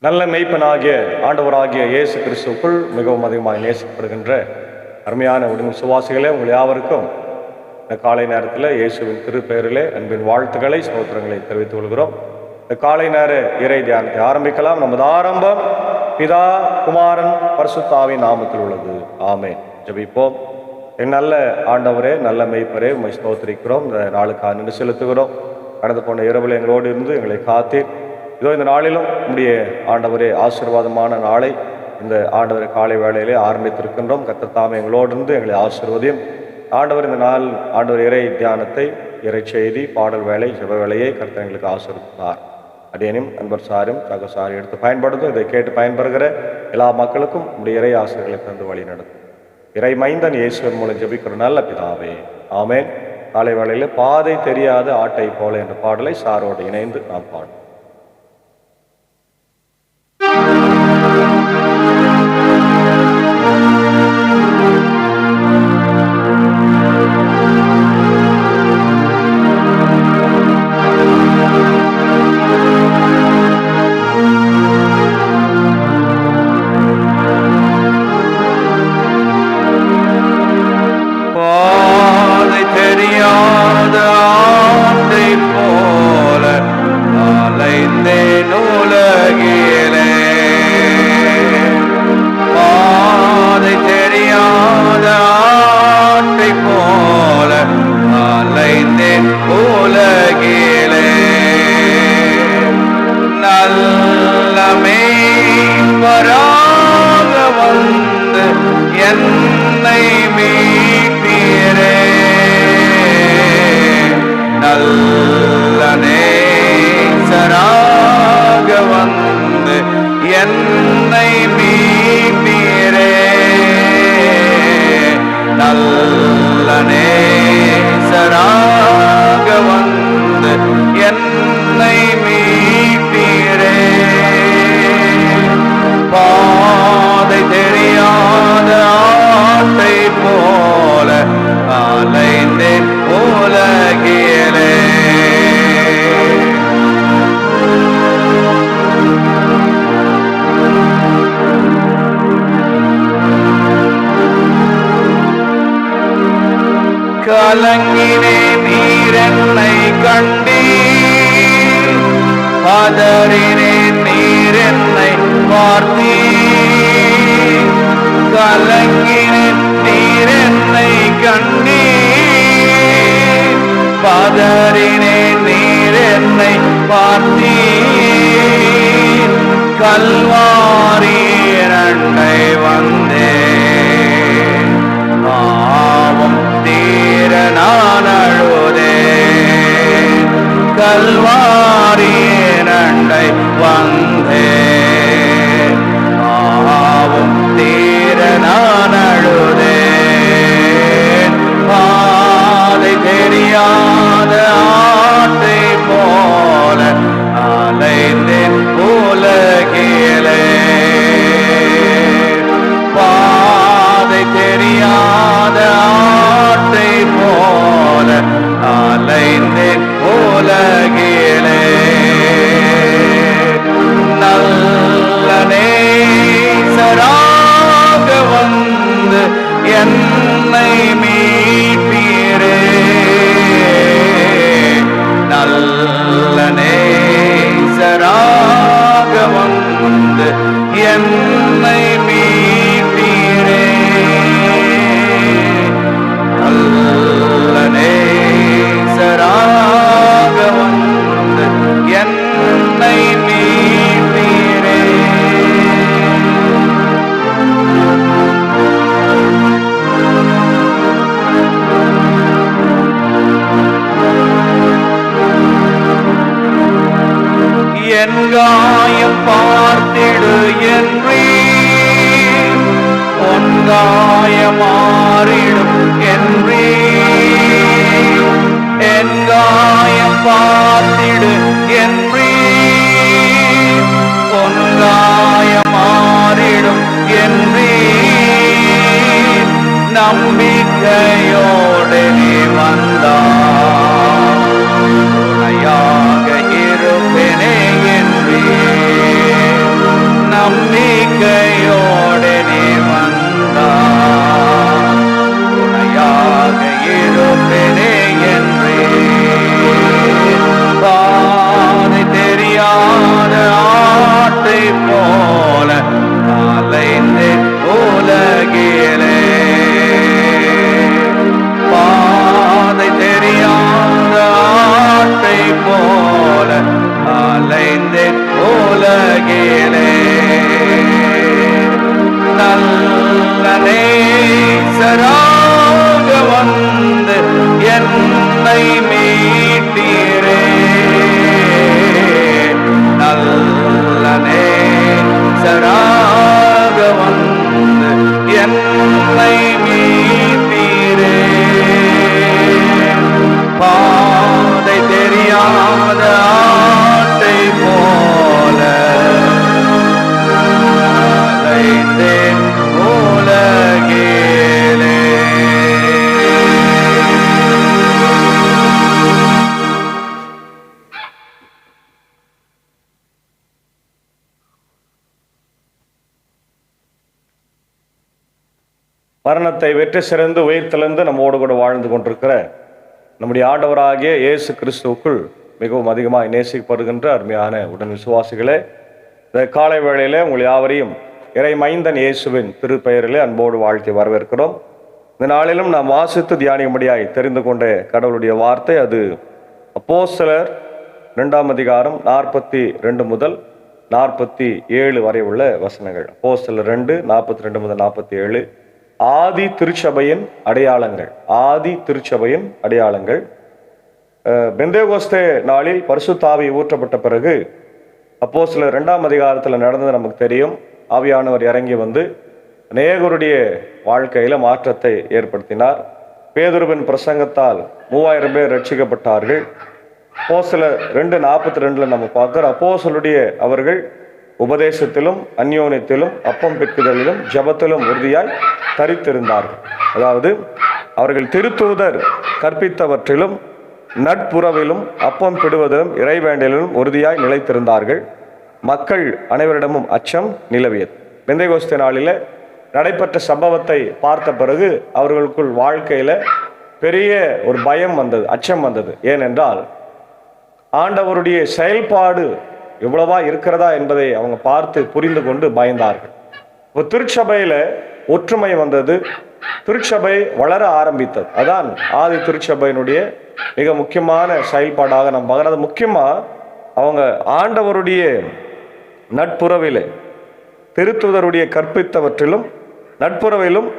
நல்ல மெய்ப்பனாகிய ஆண்டவராகிய இயேசு கிறிஸ்துவுக்குள் மிகவும் அதிகமாக நேசிக்கப்படுகின்ற அருமையான உடன் சுவாசிகளே, உங்கள் யாவருக்கும் இந்த காலை நேரத்தில் இயேசுவின் திருப்பெயரிலே அன்பின் வாழ்த்துக்களை ஸ்தோத்திரங்களை தெரிவித்துக் கொள்கிறோம். இந்த காலை நேர இறை தியானத்தை ஆரம்பிக்கலாம். நமது ஆரம்பம் பிதா குமாரன் பரிசுத்த ஆவியின் நாமத்தில் உள்ளது. ஆமென். ஜெபிப்போம். என் நல்ல ஆண்டவரே, நல்ல மெய்ப்பரே, உம்மை ஸ்தோத்திரிக்கிறோம். இந்த நாளுக்காக நின்று செலுத்துகிறோம். கடந்து போன இரவில் எங்களோடு இருந்து எங்களை காத்தீர். இதோ இந்த நாளிலும் நம்முடைய ஆண்டவரே ஆசீர்வாதமான நாளை இந்த ஆண்டவரை காலை வேளையிலே ஆரம்பித்திருக்கின்றோம். கர்த்தர் தாமே எங்களோடு இருந்து எங்களை ஆசீர்வதியும். ஆண்டவர் இந்த நாள் ஆண்டவர் இறை தியானத்தை, இறை செய்தி, பாடல் வேலை, ஜெப வேலையை கர்த்தர் எங்களுக்கு ஆசீர்வதிப்பார். அடியேனும் அன்பர் சாரும் சகசாரி எடுத்து பயன்படுத்தும். இதை கேட்டு பயன்பெறுகிற எல்லா மக்களுக்கும் நம்முடைய இறை ஆசிரியர்களை தந்து வழி நடத்தும். இறை மைந்தன் இயேசுவின் மூலம் ஜெபிக்கிற நல்ல பிதாவே, ஆமென். காலை வேளையில் பாதை தெரியாத ஆட்டை போல என்ற பாடலை சாரோடு இணைந்து நாம் பாடுவோம். கலங்கினே நீரென்னை கண்டீர், பதறினே நீரென்னை பார்த்தீர். கலங்கினே நீரென்னை கண்டீர், பதறினே நீரென்னை பார்த்தீர். கல்வாரி இரண்டை வந்தே பாவம் தீர நான் அழுதேன். கல்வாரி இரண்டை வந்தேன், பாவம் தீர நான் அழுதேன். பாதை தெரியாத ஆட்டை போல அலைந்தேன் உலகிலே. பாதை தெரியாத ஆட்டை போல அலைந்தேன் உலகிலே. நல்ல நேசராக வந்து என்னை மீட்பீரே. நல்ல நேசராக வந்து என்னை மீட்பீரே. நல்ல நேசராக வந்து என்னை மீட்பீரே. என் காயம் பார்த்திடு என்றீர், உன் காயம் மாறிடும் என்றீர். என் காயம் பார்த்திடு என்றீர், உன் காயம் மாறிடும் என்றீர். நம்பிக்கையோடு நீ வந்தாய், துணையாக இருப்பேனே என்றீர். நல்ல நேசராக வந்து என்னை மீட்டீரே. நல்ல நேசராக வந்து என்னை மீட்டீரே. பாதை தெரியாத ஆட்டை போல அலைந்தேன் உலகிலே. மரணத்தை வெற்றி சிறந்து உயிர் தெளிந்து நம்மோடு கூட வாழ்ந்து கொண்டிருக்கிற நம்முடைய ஆண்டவராகிய இயேசு கிறிஸ்துவுக்குள் மிகவும் அதிகமாக நேசிக்கப்படுகின்ற அருமையான உடன் விசுவாசிகளே, இந்த காலை வேளையிலே உங்கள் யாவரையும் இறை மைந்தன் இயேசுவின் திருப்பெயரிலே அன்போடு வாழ்த்தி வரவேற்கிறோம். இந்த நாளிலும் நாம் வாசித்து தியானிக்கும்படியாய் தெரிந்து கொண்ட கடவுளுடைய வார்த்தை அது அப்போஸ்தலர் 2ஆம் அதிகாரம் 42 முதல் 47 வரை உள்ள வசனங்கள். அப்போஸ்தலர் 2:42 முதல் 47. ஆதி திருச்சபையின் அடையாளங்கள். ஆதி திருச்சபையின் அடையாளங்கள். பெந்தேகோஸ்தே நாளில் பரிசுத்த ஆவி ஊற்றப்பட்ட பிறகு அப்போஸ்தலர் 2ஆம் அதிகாரத்தில் நடந்தது நமக்கு தெரியும். ஆவியானவர் இறங்கி வந்து அநேகருடைய வாழ்க்கையில மாற்றத்தை ஏற்படுத்தினார். பேதுருவின் பிரசங்கத்தால் 3000 பேர் ரட்சிக்கப்பட்டார்கள். அப்போஸ்தலர் 2:42 நம்ம பார்க்கிறோம். அப்போஸ்தலருடைய அவர்கள் உபதேசத்திலும் அந்யோன்யத்திலும் அப்பம் பிற்குதலிலும் ஜபத்திலும் உறுதியாய் தரித்திருந்தார்கள். அதாவது அவர்கள் திருத்தூதர் கற்பித்தவற்றிலும் நட்புறவிலும் அப்பம் பிடுவதிலும் இறைவேண்டலிலும் உறுதியாய் நிலைத்திருந்தார்கள். மக்கள் அனைவரிடமும் அச்சம் நிலவியது. பெந்தேகோஸ்தே நாளில் நடைபெற்ற சம்பவத்தை பார்த்த பிறகு அவர்களுக்குள் வாழ்க்கையில பெரிய ஒரு பயம் வந்தது, அச்சம் வந்தது. ஏனென்றால் ஆண்டவருடைய செயல்பாடு எவ்வளவா இருக்கிறதா என்பதை அவங்க பார்த்து புரிந்து கொண்டு பயந்தார்கள். இப்போ திருச்சபையில ஒற்றுமை வந்தது, திருச்சபை வளர ஆரம்பித்தது. அதான் ஆதி திருச்சபையினுடைய மிக முக்கியமான செயல்பாடாக நம்ம பார்க்கறது. முக்கியமா அவங்க ஆண்டவருடைய நட்புறவிலே திருத்துதருடைய கற்பித்தவற்றிலும் நட்புறவிலும்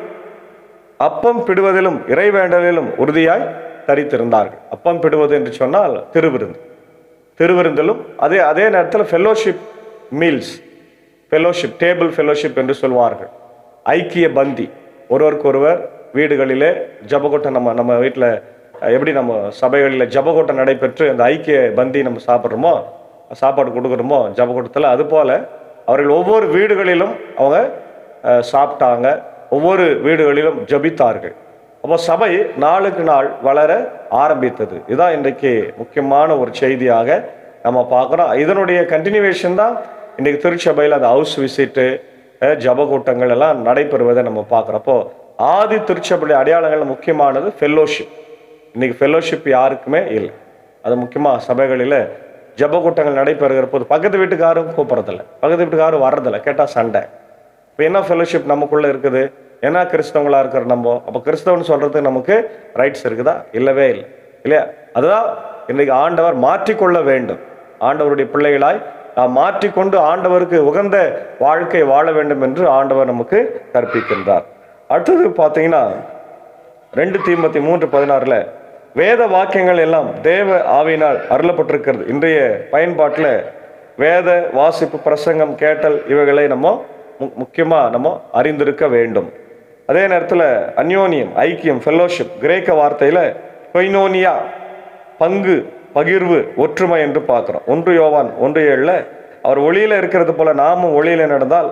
அப்பம் பிடுவதிலும் இறைவேண்டலிலும் உறுதியாய் தரித்திருந்தார்கள். அப்பம் பிடுவது என்று சொன்னால் திருவிருந்திலும் அதே நேரத்தில் fellowship meals, fellowship table fellowship என்று சொல்வார்கள். ஐக்கிய பந்தி, ஒருவருக்கொருவர் வீடுகளிலே ஜபகோட்டை நம்ம வீட்டில் எப்படி நம்ம சபைகளில் ஜபகோட்டை நடைபெற்று அந்த ஐக்கிய பந்தி நம்ம சாப்பிட்றோமோ, சாப்பாடு கொடுக்குறோமோ ஜபகோட்டத்தில், அதுபோல் அவர்கள் ஒவ்வொரு வீடுகளிலும் அவங்க சாப்பிட்டாங்க, ஒவ்வொரு வீடுகளிலும் ஜபித்தார்கள். அப்போ சபை நாளுக்கு நாள் வளர ஆரம்பித்தது. இதுதான் இன்றைக்கு முக்கியமான ஒரு செய்தியாக நம்ம பார்க்குறோம். இதனுடைய கண்டினியூவேஷன் தான் இன்றைக்கு திருச்சபையில் அந்த ஹவுஸ் விசிட்டு ஜபக்கூட்டங்கள் எல்லாம் நடைபெறுவதை நம்ம பார்க்குறோம். அப்போ ஆதி திருச்சபை அடையாளங்கள் முக்கியமானது ஃபெல்லோஷிப். இன்னைக்கு ஃபெல்லோஷிப் யாருக்குமே இல்லை. அது முக்கியமாக சபைகளில் ஜபக்கூட்டங்கள் நடைபெறுகிற போது பக்கத்து வீட்டுக்காரும் கூப்பிட்றதில்ல, பக்கத்து வீட்டுக்காரும் வர்றதில்லை, கேட்டால் சண்டை. இப்போ என்ன ஃபெல்லோஷிப் நமக்குள்ளே இருக்குது? ஏன்னா கிறிஸ்தவங்களாக இருக்கிற நம்ம, அப்போ கிறிஸ்தவன் சொல்கிறதுக்கு நமக்கு ரைட்ஸ் இருக்குதா? இல்லவே இல்லை, இல்லையா? அதுதான் இன்றைக்கு ஆண்டவர் மாற்றிக்கொள்ள வேண்டும். ஆண்டவருடைய பிள்ளைகளாய் நாம் மாற்றிக்கொண்டு ஆண்டவருக்கு உகந்த வாழ்க்கை வாழ வேண்டும் என்று ஆண்டவர் நமக்கு கற்பிக்கின்றார். அடுத்தது பார்த்தீங்கன்னா 2 தீமோத்தேயு 3:16 வேத வாக்கியங்கள் எல்லாம் தேவ ஆவியினால் அருளப்பட்டிருக்கிறது. இன்றைய பயன்பாட்டில் வேத வாசிப்பு, பிரசங்கம், கேட்டல் இவைகளை நம்ம முக்கியமாக நம்ம அறிந்திருக்க வேண்டும். அதே நேரத்தில் அந்யோன்யம், ஐக்கியம், ஃபெல்லோஷிப், கிரேக்க வார்த்தையில் கொய்னோனியா, பங்கு, பகிர்வு, ஒற்றுமை என்று பார்க்குறோம். 1 யோவான் 1:7 அவர் ஒளியில் இருக்கிறது போல நாமும் ஒளியில் நடந்தால்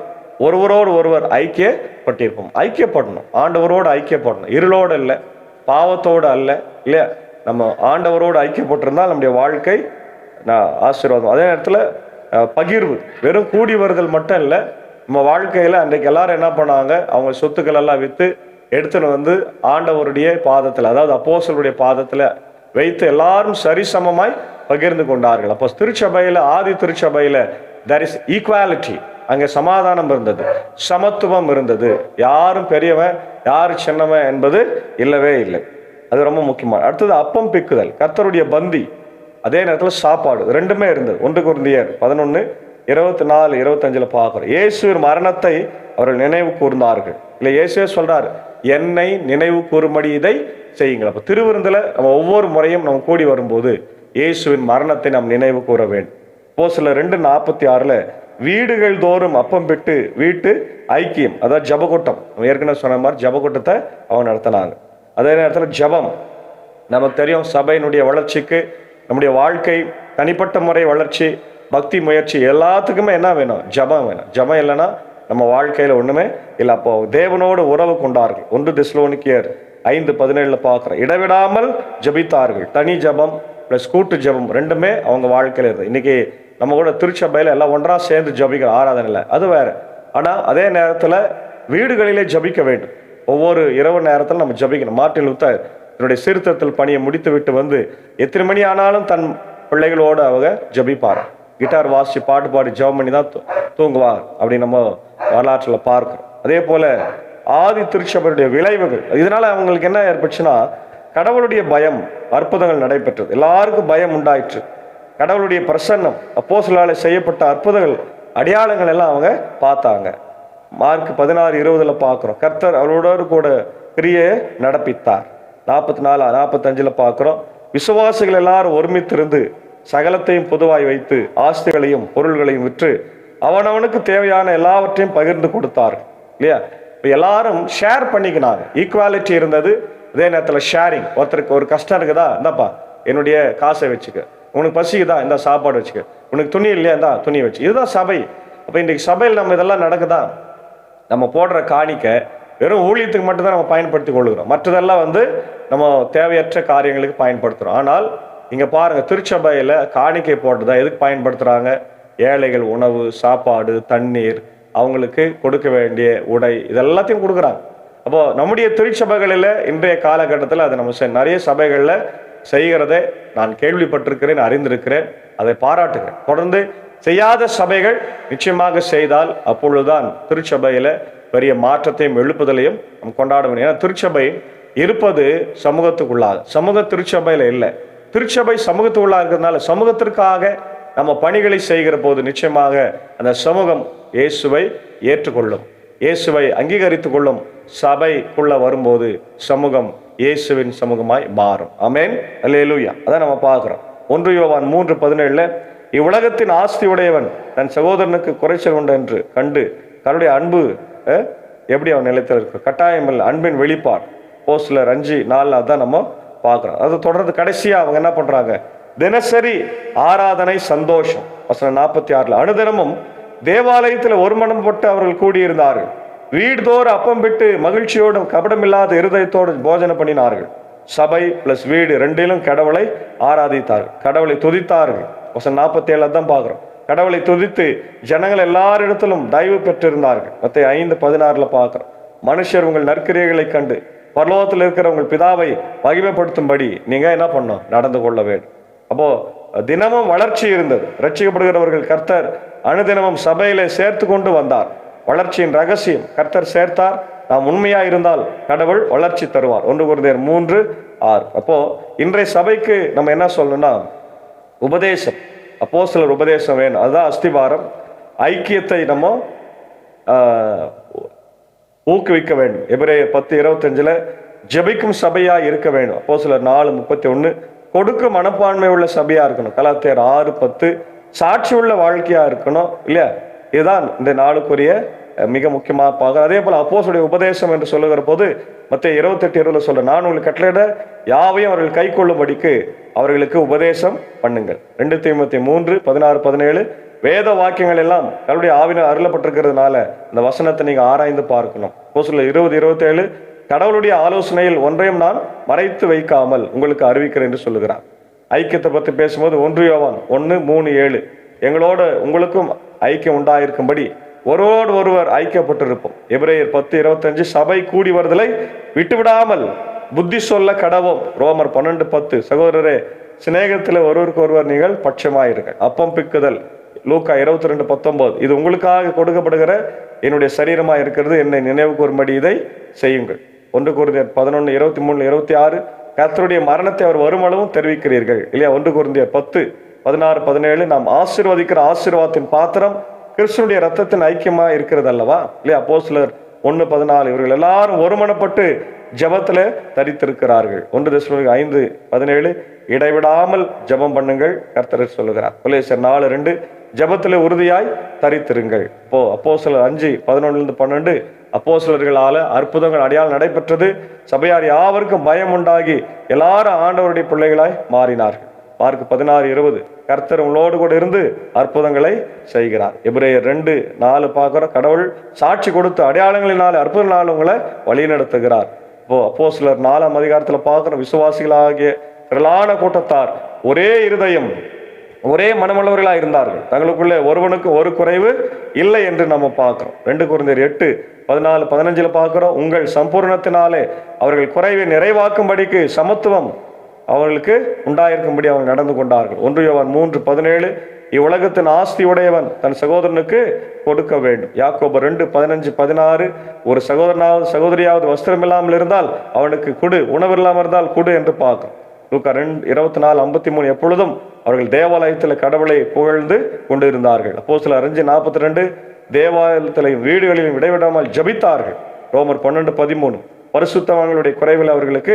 ஒருவரோடு ஒருவர் ஐக்கியப்பட்டிருப்போம். ஐக்கியப்படணும், ஆண்டவரோடு ஐக்கியப்படணும், இருளோடு இல்லை, பாவத்தோடு அல்ல, இல்லையா? நம்ம ஆண்டவரோடு ஐக்கியப்பட்டிருந்தால் நம்முடைய வாழ்க்கை ஆசீர்வாதம். அதே நேரத்தில் பகிர்வு, வெறும் கூடி வருதல் மட்டும் இல்லை. நம்ம வாழ்க்கையில் அன்றைக்கு எல்லாரும் என்ன பண்ணாங்க? அவங்க சொத்துக்கள் எல்லாம் விற்று எடுத்துன்னு வந்து ஆண்டவருடைய பாதத்தில், அதாவது அப்போஸ்தலருடைய பாதத்தில் வைத்து எல்லாரும் சரிசமமாய் பகிர்ந்து கொண்டார்கள். அப்போ திருச்சபையில், ஆதி திருச்சபையில் there is equality. அங்கே சமாதானம் இருந்தது, சமத்துவம் இருந்தது. யாரும் பெரியவன் யாரு சின்னவன் என்பது இல்லவே இல்லை. அது ரொம்ப முக்கியமான. அடுத்தது அப்பம் பிக்குதல், கர்த்தருடைய பந்தி, அதே நேரத்தில் சாப்பாடு, ரெண்டுமே இருந்தது. 1 கொரிந்தியர் 11 24, 25 பார்க்கிறோம். இயேசுவின் மரணத்தை அவர்கள் நினைவு கூர்ந்தார்கள். இல்லை, இயேசுவே சொல்றாரு, என்னை நினைவு கூறும்படி இதை செய்யுங்கள். அப்போ திருவிருந்தில் நம்ம ஒவ்வொரு முறையும் நம்ம கூடி வரும்போது இயேசுவின் மரணத்தை நாம் நினைவு கூற வேண்டும். அப்போஸ்தலர் 2:46 வீடுகள் தோறும் அப்பம் பெற்று வீட்டு ஐக்கியம், அதாவது ஜபக்கூட்டம், ஏற்கனவே சொன்ன மாதிரி ஜபக்கூட்டத்தை அவங்க நடத்தினாங்க. அதே நேரத்தில் ஜபம் நமக்கு தெரியும், சபையினுடைய வளர்ச்சிக்கு, நம்முடைய வாழ்க்கை, தனிப்பட்ட முறை வளர்ச்சி, பக்தி முயற்சி எல்லாத்துக்குமே என்ன வேணும்? ஜபம் வேணும். ஜபம் இல்லைன்னா நம்ம வாழ்க்கையில் ஒன்றுமே இல்லை. அப்போ தேவனோடு உறவு கொண்டார்கள். 1 தெசலோனிக்கேயர் 5:17 பார்க்குறோம். இடைவிடாமல் ஜபித்தார்கள். தனி ஜபம் ப்ளஸ் கூட்டு ஜபம் ரெண்டுமே அவங்க வாழ்க்கையில் இருக்குது. இன்னைக்கு நம்ம கூட திருச்சபையில் எல்லாம் ஒன்றாக சேர்ந்து ஜபிக்கிற ஆராதனையில் அது வேறு. ஆனால் அதே நேரத்தில் வீடுகளிலே ஜபிக்க வேண்டும். ஒவ்வொரு இரவு நேரத்தில் நம்ம ஜபிக்கணும். மார்ட்டின் லூத்தர் தன்னுடைய சீர்திருத்தல் பணியை முடித்து விட்டு வந்து எத்தனை மணி ஆனாலும் தன் பிள்ளைகளோடு அவங்க ஜபிப்பார். கிட்டார் வாசித்து பாட்டு பாடி ஜபம் பண்ணி தான் தூங்குவார் அப்படின்னு நம்ம வரலாற்றில் பார்க்கிறோம். அதே போல ஆதி திருச்சபையுடைய விளைவுகள், இதனால அவங்களுக்கு என்ன ஏற்பட்டுச்சுன்னா, கடவுளுடைய பயம், அற்புதங்கள் நடைபெற்றது. எல்லாருக்கும் பயம் உண்டாயிற்று. கடவுளுடைய பிரசன்னம், அப்போஸ்தலரால் செய்யப்பட்ட அற்புதங்கள், அடையாளங்கள் எல்லாம் அவங்க பார்த்தாங்க. மார்க் 16:20 பார்க்கிறோம். கர்த்தர் அவரோடு கூட கிரியை நடப்பித்தார். 44, 45 பார்க்கிறோம். விசுவாசிகள் எல்லாரும் ஒருமித்திருந்து சகலத்தையும் பொதுவாய் வைத்து ஆஸ்திகளையும் பொருள்களையும் விற்று அவனவனுக்கு தேவையான எல்லாவற்றையும் பகிர்ந்து கொடுத்தார்கள். இல்லையா? இப்போ எல்லாரும் ஷேர் பண்ணிக்கினாங்க. ஈக்குவாலிட்டி இருந்தது. அதே நேரத்தில் ஷேரிங். ஒருத்தருக்கு ஒரு கஷ்டம் இருக்குதா, இந்தாப்பா என்னுடைய காசை வச்சுக்க. உனக்கு பசிக்குதா, இந்த சாப்பாடு வச்சுக்க. உனக்கு துணி இல்லையா, இந்தா துணி வச்சு. இதுதான் சபை. அப்போ இன்றைக்கு சபையில் நம்ம இதெல்லாம் நடக்குதா? நம்ம போடுற காணிக்கை வெறும் ஊழியத்துக்கு மட்டும்தான் நம்ம பயன்படுத்தி கொள்ளுகிறோம். மற்றதெல்லாம் நம்ம தேவையற்ற காரியங்களுக்கு பயன்படுத்துகிறோம். ஆனால் இங்கே பாருங்கள், திருச்சபையில் காணிக்கை போட்டதா எதுக்கு பயன்படுத்துகிறாங்க? ஏழைகள் உணவு, சாப்பாடு, தண்ணீர், அவங்களுக்கு கொடுக்க வேண்டிய உடை, இதெல்லாத்தையும் கொடுக்குறாங்க. அப்போது நம்முடைய திருச்சபைகளில் இன்றைய காலகட்டத்தில் அதை நம்ம நிறைய சபைகளில் செய்கிறதை நான் கேள்விப்பட்டிருக்கிறேன், அறிந்திருக்கிறேன், அதை பாராட்டுகிறேன். தொடர்ந்து செய்யாத சபைகள் நிச்சயமாக செய்தால் அப்பொழுதுதான் திருச்சபையில் பெரிய மாற்றத்தையும் எழுப்புதலையும் நம்ம கொண்டாட வேண்டும். ஏன்னா திருச்சபை இருப்பது சமூகத்துக்குள்ளாக, சமூக திருச்சபையில் இல்லை. திருச்சபை சமூகத்துக்குள்ளாக இருக்கிறதுனால சமூகத்திற்காக நம்ம பணிகளை செய்கிற போது நிச்சயமாக அந்த சமூகம் இயேசுவை ஏற்றுக்கொள்ளும், இயேசுவை அங்கீகரித்து கொள்ளும். சபைக்குள்ள வரும்போது சமூகம் இயேசுவின் சமூகமாய் மாறும். ஆமென், அல்லேலூயா. அதான் நம்ம பார்க்கிறோம். 1 யோவான் 3:17 இவ்வுலகத்தின் ஆஸ்தி உடையவன் தன் சகோதரனுக்கு குறைச்சல் உண்டு என்று கண்டு தன்னுடைய அன்பு எப்படி அவன் நிலைத்தில் இருக்கு? கட்டாயம் இல்லை, அன்பின் வெளிப்பாடு. அப்போஸ்தலர் 5:4 அதான் நம்ம பார்க்குறோம். அது தொடர்ந்து கடைசியாக அவங்க என்ன பண்ணுறாங்க? தினசரி ஆராதனை சந்தோஷம். வசனம் 46 அனுதினமும் தேவாலயத்தில் ஒரு மனம் போட்டு அவர்கள் கூடியிருந்தார்கள். வீடுதோறும் அப்பம் விட்டு மகிழ்ச்சியோடும் கபடமில்லாத இருதயத்தோடு போஜனம் பண்ணினார்கள். சபை பிளஸ் வீடு ரெண்டிலும் கடவுளை ஆராதித்தார்கள், கடவுளை துதித்தார்கள். வசனம் 47 தான் பார்க்குறோம். கடவுளை துதித்து ஜனங்கள் எல்லாரிடத்திலும் தயவு பெற்றிருந்தார்கள். மத்தேயு 5:16 பார்க்குறோம். மனுஷர் உங்கள் நற்கிரியைகளை கண்டு பரலோகத்தில் இருக்கிற உங்கள் பிதாவை மகிமைப்படுத்தும்படி நீங்க என்ன பண்ணணும்? நடந்து கொள்ள வேண்டும். அப்போ தினமும் வளர்ச்சி இருந்தது. ரட்சிக்கப்படுகிறவர்கள் கர்த்தர் அனுதினமும் சபையிலே சேர்த்து கொண்டு வந்தார். வளர்ச்சியின் ரகசியம் கர்த்தர் சேர்த்தார். நாம் உண்மையா இருந்தால் கடவுள் வளர்ச்சி தருவார். 1 கொரிந்தியர் 3:6. அப்போ இன்றைய சபைக்கு நம்ம என்ன சொல்லணும்னா, உபதேசம், அப்போஸ்தலர் உபதேசம் வேணும். அதுதான் அஸ்திவாரம். ஐக்கியத்தை நம்ம ஊக்குவிக்க வேண்டும். எபிரேயர் 10:25 ஜெபிக்கும் சபையா இருக்க வேண்டும். அப்போஸ்தலர் 4:31 கொடுக்கும் மனப்பான்மை உள்ள சபையா இருக்கணும். கலாத்தியர் 6:10 சாட்சி உள்ள வாழ்க்கையா இருக்கணும். இல்லையா? இதுதான் இந்த நாளுக்குரிய மிக முக்கியமாக பார்க்க. அதே போல அப்போஸ்தலருடைய உபதேசம் என்று சொல்லுகிற போது மத்தேயு 28:20 சொல்ற, நான் உங்களுக்கு கட்டளையிட யாவையும் அவர்கள் கை கொள்ளும்படிக்கு அவர்களுக்கு உபதேசம் பண்ணுங்கள். 2 தீமோத்தேயு 3:16-17 வேத வாக்கியங்கள் எல்லாம் கடவுளுடைய ஆவியினால் அருளப்பட்டிருக்கிறதுனால இந்த வசனத்தை நீங்க ஆராய்ந்து பார்க்கணும். அப்போஸ்தலர் 20:27 கடவுளுடைய ஆலோசனையில் ஒன்றையும் நான் மறைத்து வைக்காமல் உங்களுக்கு அறிவிக்கிறேன் என்று சொல்லுகிறார். ஐக்கியத்தை பற்றி பேசும்போது 1 யோவான் 1:3-7 எங்களோட உங்களுக்கும் ஐக்கியம் உண்டாயிருக்கும்படி ஒருவோடு ஒருவர் ஐக்கியப்பட்டிருப்போம். எபிரேயர் 10:25 சபை கூடி வருதலை விட்டுவிடாமல் புத்தி சொல்ல கடவோம். ரோமர் 12:10 சகோதரரே சிநேகத்தில் ஒருவருக்கு ஒருவர் நீங்கள் பட்சமாயிருங்கள். அப்பம் பிக்குதல் லூக்கா 22:19 இது உங்களுக்காக கொடுக்கப்படுகிற என்னுடைய சரீரமாக இருக்கிறது, என்னை நினைவு கூறும்படி இதை செய்யுங்கள். 1 கொரிந்தியர் 11:23-26 கர்த்தருடைய மரணத்தை அவர் வருமளவும் தெரிவிக்கிறீர்கள். இல்லையா? 1 கொரிந்தியர் 16, 17 நாம் ஆசீர்வதிக்கிற ஆசீர்வாதத்தின் பாத்திரம் கிறிஸ்துனுடைய ரத்தத்தின் ஐக்கியமா இருக்கிறது அல்லவா இல்லையா? அப்போஸ்தலர் 1:14 இவர்கள் எல்லாரும் ஒருமனப்பட்டு ஜெபத்துல தரித்திருக்கிறார்கள். 1 தெசலோனிக்கர் 5:17 இடைவிடாமல் ஜெபம் பண்ணுங்கள் கர்த்தர் சொல்லுகிறார். கொலோசியர் 4:2 ஜெபத்துல உறுதியாய் தரித்திருங்கள். இப்போ அப்போஸ்தலர் 5:11-12 அப்போஸ்தலர்களால அற்புதங்கள் அடையாளம் நடைபெற்றது. சபையார் யாவருக்கும் பயம் உண்டாகி எல்லாரும் ஆண்டவருடைய பிள்ளைகளாய் மாறினார்கள். மார்க் 16:20 கர்த்தர் உங்களோடு கூட இருந்து அற்புதங்களை செய்கிறார். எபிரேயர் 2:4 பார்க்கிறோம். கடவுள் சாட்சி கொடுத்து அடையாளங்களினால அற்புதங்களால் உங்களை வழி நடத்துகிறார். இப்போ அப்போஸ்தலர் 4ஆம் அதிகாரத்துல பார்க்கிறோம். விசுவாசிகளாகிய திரளான கூட்டத்தார் ஒரே இருதயம் ஒரே மனமுள்ளவர்களா இருந்தார்கள். தங்களுக்குள்ளே ஒருவனுக்கு ஒரு குறைவு இல்லை என்று நம்ம பார்க்கிறோம். 2 கொரிந்தியர் 8:14-15 பார்க்கிறோம். உங்கள் சம்பூர்ணத்தினாலே அவர்கள் குறைவை நிறைவாக்கும்படிக்கு சமத்துவம் அவர்களுக்கு உண்டாயிருக்கும்படி அவங்க நடந்து கொண்டார்கள். 1 யோவான் 3:17 இவ்வுலகத்தின் ஆஸ்தி உடையவன் தன் சகோதரனுக்கு கொடுக்க வேண்டும். யாக்கோபு 2:15-16 ஒரு சகோதரனாவது சகோதரியாவது வஸ்திரம் இல்லாமல் இருந்தால் அவனுக்கு கொடு, உணவு இல்லாமல் இருந்தால் கொடு என்று பார்க்கிறோம். லூக்கா 2:24-53 எப்பொழுதும் அவர்கள் தேவாலயத்தில் கடவுளை புகழ்ந்து கொண்டு இருந்தார்கள். அப்போஸ்தலர் 5:42 தேவாலயத்திலையும் வீடுகளிலும் இடைவிடாமல் ஜபித்தார்கள். ரோமர் 12:13 பரிசுத்தவான்களுடைய குறைவில் அவர்களுக்கு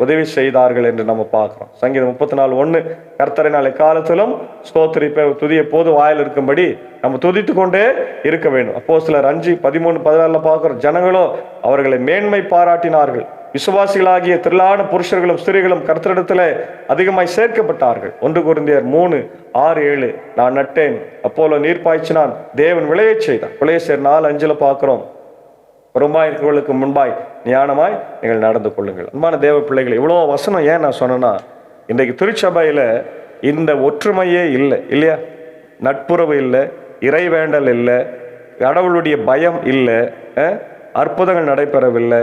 உதவி செய்தார்கள் என்று நம்ம பார்க்கிறோம். சங்கீதம் 34:1 கர்த்தரினால் எக்காலத்திலும் ஸ்தோத்திரிப்ப துதிய போது வாயில் இருக்கும்படி நம்ம துதித்து கொண்டே இருக்க வேண்டும். அப்போஸ்தலர் 5:13-14 பார்க்கிறோம். ஜனங்களோ அவர்களை மேன்மை பாராட்டினார்கள். விசுவாசிகளாகிய திரளான புருஷர்களும் ஸ்திரீகளும் கர்த்தரிடத்துல அதிகமாய் சேர்க்கப்பட்டார்கள். 1 கொரிந்தியர் 3:6-7 நான் நட்டேன், அப்போலோ நீர் பாய்ச்சினான், தேவன் விளையச் செய்தான். கொலோசியர் 4:5 பார்க்கிறோம். புறம்பாயிருக்கிறவர்களுக்கு முன்பாய் ஞானமாய் நீங்கள் நடந்து கொள்ளுங்கள். அன்பான தேவ பிள்ளைகள், இவ்வளோ வசனம் ஏன் நான் சொன்னேன்னா, இன்றைக்கு திருச்சபையில இந்த ஒற்றுமையே இல்லை இல்லையா? நட்புறவு இல்லை, இறைவேண்டல் இல்லை, கடவுளுடைய பயம் இல்லை, அற்புதங்கள் நடைபெறவில்லை,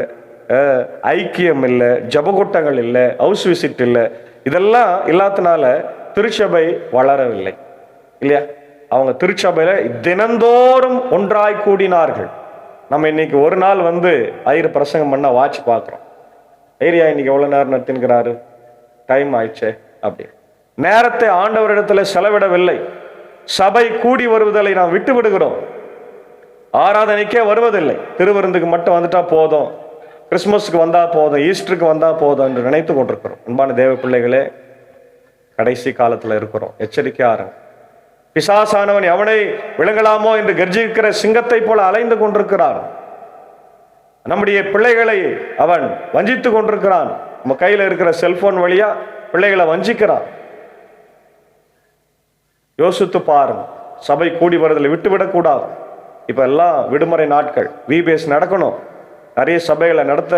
ஐக்கியம் இல்லை, ஜபக்கூட்டங்கள் இல்லை, ஹவுஸ் விசிட் இல்லை. இதெல்லாம் இல்லாதனால திருச்சபை வளரவில்லை இல்லையா? அவங்க திருச்சபையில தினந்தோறும் ஒன்றாய் கூடினார்கள். நம்ம இன்னைக்கு ஒரு நாள் ஐயர் பிரசங்கம் பண்ண வாட்ச் பார்க்குறோம். ஐயா இன்னைக்கு எவ்வளோ நேரம் நடத்தின்கிறாரு, டைம் ஆயிடுச்சே அப்படி. நேரத்தை ஆண்டவரிடத்துல செலவிடவில்லை. சபை கூடி வருவதை நாம் விட்டு விடுகிறோம். ஆராதனைக்கே வருவதில்லை. திருவிருந்துக்கு மட்டும் வந்துட்டா போதும், கிறிஸ்துமஸுக்கு வந்தா போதும், ஈஸ்டருக்கு வந்தா போதும் என்று நினைத்து கொண்டிருக்கிறோம். அன்பான தேவ பிள்ளைகளே, கடைசி காலத்துல இருக்கிறோம். எச்சரிக்கையா இருங்க. பிசாசானவன் எவனை விளங்கலாமோ என்று கர்ஜிக்கிற சிங்கத்தை போல அலைந்து கொண்டிருக்கிறான். நம்முடைய பிள்ளைகளை அவன் வஞ்சித்து கொண்டிருக்கிறான். நம்ம கையில இருக்கிற செல்போன் வழியா பிள்ளைகளை வஞ்சிக்கிறான். யோசித்து பாருங்க. சபை கூடி வருதலை விட்டுவிடக்கூடாது. இப்ப எல்லாம் விடுமுறை நாட்கள், விபிஎஸ் நடக்கணும். நிறைய சபைகளை நடத்த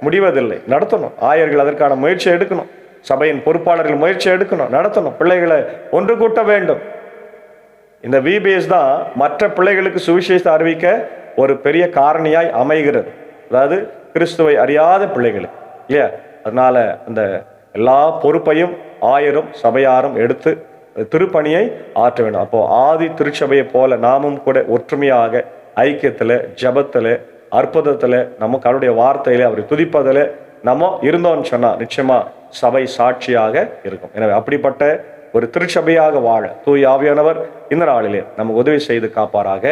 முடிவதில்லை, நடத்தணும். ஆயர்கள் அதற்கான முயற்சி எடுக்கணும். சபையின் பொறுப்பாளர்கள் முயற்சி எடுக்கணும், நடத்தணும். பிள்ளைகளை ஒன்று கூட்ட வேண்டும். இந்த விபிஎஸ் தான் மற்ற பிள்ளைகளுக்கு சுவிசேஷத்தை அறிவிக்க ஒரு பெரிய காரணியாய் அமைகிறது. அதாவது கிறிஸ்துவை அறியாத பிள்ளைகள் இல்லையா? அதனால அந்த எல்லா பொறுப்பையும் ஆயரும் சபையாரும் எடுத்து திருப்பணியை ஆற்ற வேண்டும். அப்போ ஆதி திருச்சபையை போல நாமும் கூட ஒற்றுமையாக ஐக்கியத்துல, ஜபத்துல, அற்புதத்துல, நம்ம அவருடைய வார்த்தையில அவரை துதிப்பதில் நம்ம இருந்தோம்னு சொன்னா நிச்சயமா சபை சாட்சியாக இருக்கும். எனவே அப்படிப்பட்ட ஒரு திருச்சபையாக வாழ தூய் ஆவியானவர் இந்த நாளிலே நமக்கு உதவி செய்து காப்பாராக.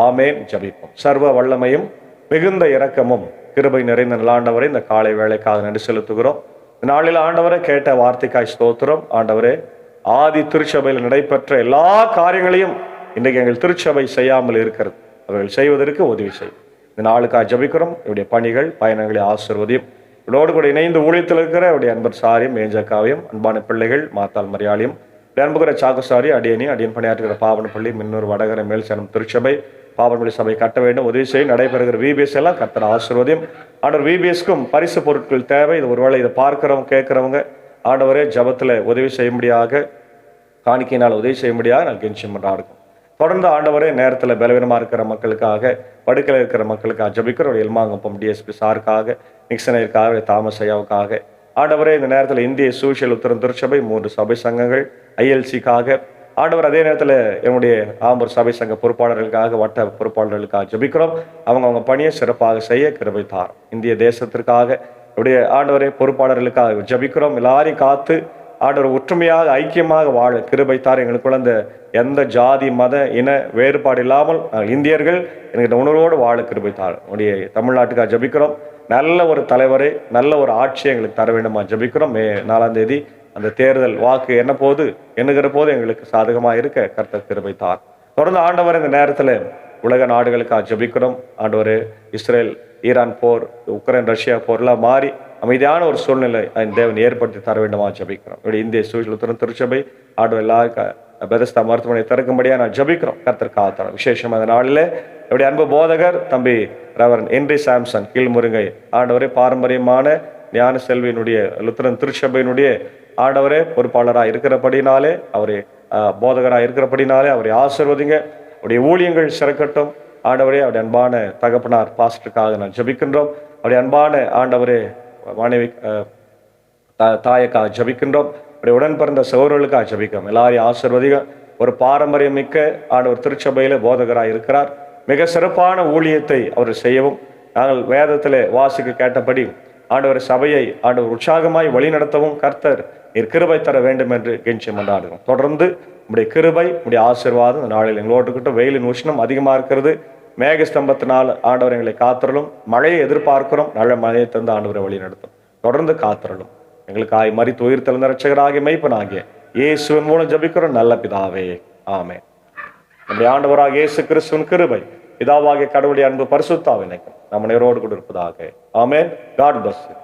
ஆமேன். ஜபிப்போம். சர்வ வல்லமையும் மிகுந்த இரக்கமும் கிருபை நிறைந்த நல்லாண்டவரை இந்த காலை வேளைக்காக நன்றி செலுத்துகிறோம். இந்த நாளில் ஆண்டவரை கேட்ட வார்த்தைக்காய் ஸ்தோத்திரம். ஆண்டவரே, ஆதி திருச்சபையில் நடைபெற்ற எல்லா காரியங்களையும் இன்றைக்கு எங்கள் திருச்சபை செய்யாமல் இருக்கிறது. அவர்கள் செய்வதற்கு உதவி செய்யும். இந்த நாளுக்காக ஜபிக்கிறோம். இவருடைய பணிகள் பயணங்களை ஆசீர்வதியும். இதோடு கூட இணைந்து ஊழியத்தில் இருக்கிற அவருடைய அன்பர் சாரியும் மேஞ்சக்காவையும், அன்பான பிள்ளைகள் மாத்தாள் மரியாளியும், அன்புகிற சாக்குசாரி அடியணி அடியன் பணியாற்றுகிற பாவனப்பள்ளி, மின்னூர், வடகரை, மேல் சேனம் திருச்சபை, பாவனப்பள்ளி சபை கட்ட வேண்டும், உதவி செய்ய நடைபெறுகிற விபிஎஸ் எல்லாம் கர்த்தர் ஆசீர்வதியும். ஆண்டவர் விபிஎஸ்க்கும் பரிசு பொருட்கள் தேவை. இது ஒருவேளை இதை பார்க்கிறவங்க கேட்கிறவங்க ஆண்டவரே ஜபத்தில் உதவி செய்யும்படியாக, காணிக்கையினால் உதவி செய்யும்படியாக நான் கெஞ்சி இருக்கும். தொடர்ந்து ஆண்டவரே நேரத்தில் பலவீனமாக இருக்கிற மக்களுக்காக, படுக்கையில் இருக்கிற மக்களுக்காக ஜபிக்கிற ஒரு எல்மாங்கப்பம் டிஎஸ்பி சாருக்காக, நிக்சனைக்காக, தாமஸ் ஐயாவுக்காக ஆண்டவரே இந்த நேரத்தில் இந்திய சோசியல் உத்தரம் திருச்சபை 3 சபை சங்கங்கள் ஐஎல்சிக்காக ஆண்டவர், அதே நேரத்தில் என்னுடைய ஆம்பூர் சபை சங்க பொறுப்பாளர்களுக்காக, வட்ட பொறுப்பாளர்களுக்காக ஜபிக்கிறோம். அவங்க பணியை சிறப்பாக செய்ய கிருபை தாரும். இந்திய தேசத்திற்காக என்னுடைய ஆண்டவரே பொறுப்பாளர்களுக்காக ஜபிக்கிறோம். எல்லாரையும் காத்து ஆண்டவர் ஒற்றுமையாக ஐக்கியமாக வாழ கிருபை தார். எங்களுக்குள்ள அந்த எந்த ஜாதி மத இன வேறுபாடு இல்லாமல் நாங்கள் இந்தியர்கள் என்கிற உணர்வோடு வாழ கிருபை தார். உடைய தமிழ்நாட்டுக்காக ஜபிக்கிறோம். நல்ல ஒரு தலைவரை, நல்ல ஒரு ஆட்சியை எங்களுக்கு தர வேண்டுமா ஜபிக்கிறோம். மே 4ஆம் தேதி அந்த தேர்தல் வாக்கு எண்ணுகிற போது எங்களுக்கு சாதகமாக இருக்க கர்த்தர் கிருபை தார். தொடர்ந்து ஆண்டவர் இந்த நேரத்தில் உலக நாடுகளுக்காக ஜபிக்கிறோம். ஆண்டவர் இஸ்ரேல் ஈரான் போர், உக்ரைன் ரஷ்யா போர்லாம் மாறி அமைதியான ஒரு சூழ்நிலை தேவன் ஏற்படுத்தி தர வேண்டுமா ஜபிக்கிறோம். இப்படி இந்திய சுவிசேஷ திருச்சபை ஆண்டவர் எல்லாருக்கும் பெதஸ்தா மருத்துவமனை திறக்கும்படியா நான் ஜபிக்கிறோம். கர்த்தர் காத்தோம். விசேஷம் அந்த நாளில் எப்படி அன்பு போதகர் தம்பி ரெவரண்ட் ஹென்றி சாம்சன் கீழ்முருங்கை ஆண்டவரே பாரம்பரியமான ஞான செல்வியினுடைய லுத்தரன் திருச்சபையினுடைய ஆண்டவரே பொறுப்பாளராக இருக்கிறபடினாலே, அவரே போதகராக இருக்கிறபடினாலே அவரை ஆசீர்வதிங்க. அவருடைய ஊழியங்கள் சிறக்கட்டும். ஆண்டவரே அவருடைய அன்பான தகப்பனார் பாஸ்டருக்காக நான் ஜபிக்கின்றோம். அவருடைய அன்பான ஆண்டவரே மனைவி தாயக்காக ஜபிக்கின்றோம். அவருடைய உடன் பிறந்த சகோதரர்களுக்காக ஜபிக்கிறோம். எல்லாரையும் ஆசீர்வதிங்க. ஒரு பாரம்பரியம் மிக்க ஆண்டவர் திருச்சபையில போதகராக இருக்கிறார். மிக சிறப்பான ஊழியத்தை அவர் செய்யவும், நாங்கள் வேதத்திலே வாசிக்க கேட்டபடி ஆண்டவர் சபையை ஆண்டவர் உற்சாகமாய் வழி நடத்தவும் கர்த்தர் நீர் கிருபை தர வேண்டும் என்று கெஞ்சி மன்றாடுகிறோம். தொடர்ந்து உடைய கிருபை, உடைய ஆசீர்வாதம் இந்த நாளில் எங்களோட்டுக்கிட்டும். வெயிலின் உஷ்ணம் அதிகமாக இருக்கிறது. மேகஸ்தம்பத்தினால் ஆண்டவர் எங்களை காத்திரலும். மழையை எதிர்பார்க்கிறோம். நல்ல மழையை தந்து ஆண்டவரை வழி நடத்தும். தொடர்ந்து காத்திரலும். எங்களுக்காய் மரித்து உயிர் தெழுந்த இரட்சகராகிய மெய்ப்பனாகிய இயேசுவின் மூலம் ஜபிக்கிறோம் நல்ல பிதாவே, ஆமென். நம்முடைய ஆண்டவராக இயேசு கிறிஸ்துவின் கிருபை, பிதாவாகிய கடவுளுடைய அன்பு, பரிசுத்த ஆவியின் ஐக்கியம் நம் அனைவரோடு கூட இருப்பதாக. ஆமென். God bless you.